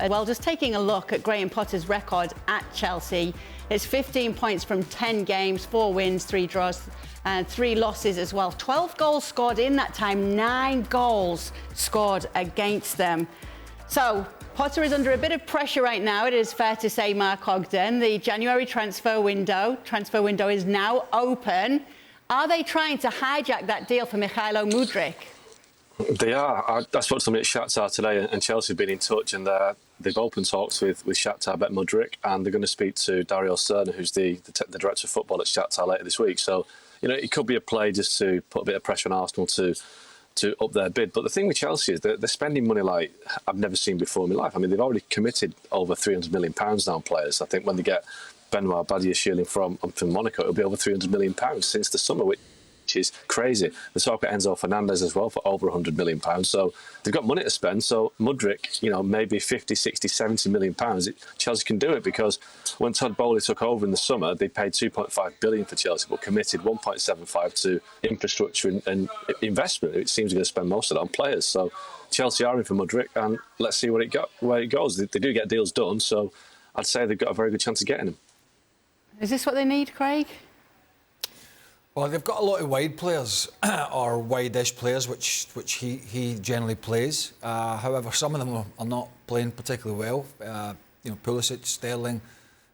Well, just taking a look at Graham Potter's record at Chelsea, it's 15 points from 10 games, 4 wins, 3 draws, and 3 losses as well. 12 goals scored in that time, 9 goals scored against them. So Potter is under a bit of pressure right now, it is fair to say, Mark Ogden. The January transfer window is now open. Are they trying to hijack that deal for Mykhailo Mudryk? They are. I spoke to somebody at Shakhtar today, and Chelsea have been in touch, and they've opened talks with Shakhtar about Mudryk, and they're going to speak to Dario Serna, who's the director of football at Shakhtar, later this week. So, you know, it could be a play just to put a bit of pressure on Arsenal to up their bid. But the thing with Chelsea is they're spending money like I've never seen before in my life. I mean, they've already committed over £300 million now on players. I think when they get Benoit Badiashile from Monaco, it'll be over £300 million since the summer, which is crazy. The talk about Enzo Fernandez as well for over £100 million. So they've got money to spend. So Mudryk, you know, maybe 50, 60, 70 million pounds. Chelsea can do it because when Todd Bowley took over in the summer, they paid 2.5 billion for Chelsea, but committed 1.75 to infrastructure and investment. It seems they're going to spend most of it on players. So Chelsea are in for Mudryk, and let's see where it goes. They do get deals done, so I'd say they've got a very good chance of getting him. Is this what they need, Craig? Well, they've got a lot of wide players, or wide-ish players, which he generally plays. However, some of them are not playing particularly well. You know, Pulisic, Sterling,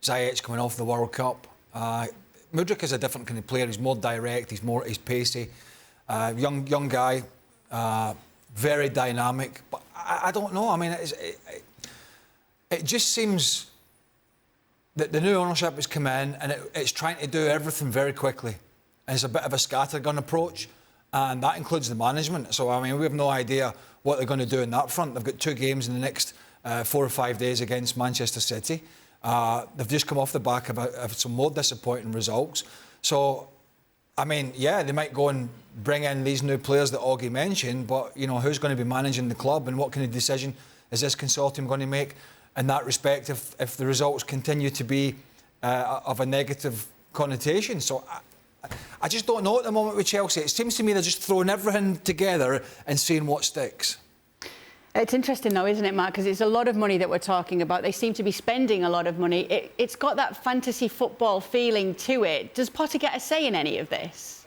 Ziyech coming off the World Cup. Mudryk is a different kind of player. He's more direct. He's pacey. Young guy, very dynamic. But I don't know. I mean, it just seems that the new ownership has come in and it's trying to do everything very quickly. And it's a bit of a scattergun approach, and that includes the management. So, I mean, we have no idea what they're going to do in that front. They've got 2 games in the next 4 or 5 days against Manchester City. They've just come off the back of some more disappointing results. So, I mean, yeah, they might go and bring in these new players that Augie mentioned, but, you know, who's going to be managing the club and what kind of decision is this consortium going to make in that respect if the results continue to be of a negative connotation? So I just don't know at the moment with Chelsea. It seems to me they're just throwing everything together and seeing what sticks. It's interesting though, isn't it, Mark? Because it's a lot of money that we're talking about. They seem to be spending a lot of money. It's got that fantasy football feeling to it. Does Potter get a say in any of this?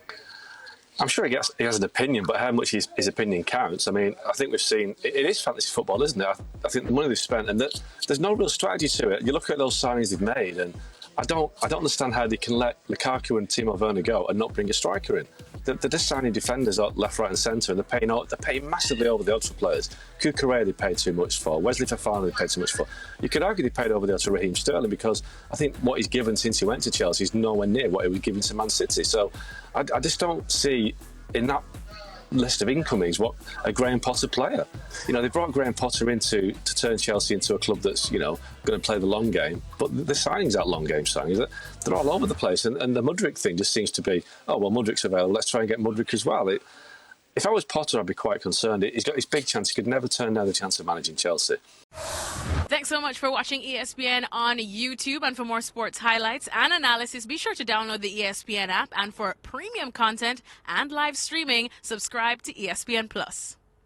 I'm sure he has an opinion, but how much his opinion counts? I mean, I think we've seen... It is fantasy football, isn't it? I think the money they've spent, and there's no real strategy to it. You look at those signings they've made, and I don't understand how they can let Lukaku and Timo Werner go and not bring a striker in. They're just signing defenders out left, right and centre, and they're paying massively over the odds for players. Cucurella they paid too much for. Wesley Fofana they paid too much for. You could argue they paid over the odds for Raheem Sterling because I think what he's given since he went to Chelsea is nowhere near what he was giving to Man City. So I just don't see in that list of incomings what a Graham Potter player. You know, they brought Graham Potter in to turn Chelsea into a club that's, you know, going to play the long game, but the signings aren't long game signings. They're all over the place, and the Mudryk thing just seems to be, oh well, Mudryk's available, let's try and get Mudryk as well. If I was Potter, I'd be quite concerned. He's got this big chance. He could never turn down the chance of managing Chelsea. Thanks so much for watching ESPN on YouTube. And for more sports highlights and analysis, be sure to download the ESPN app. And for premium content and live streaming, subscribe to ESPN Plus.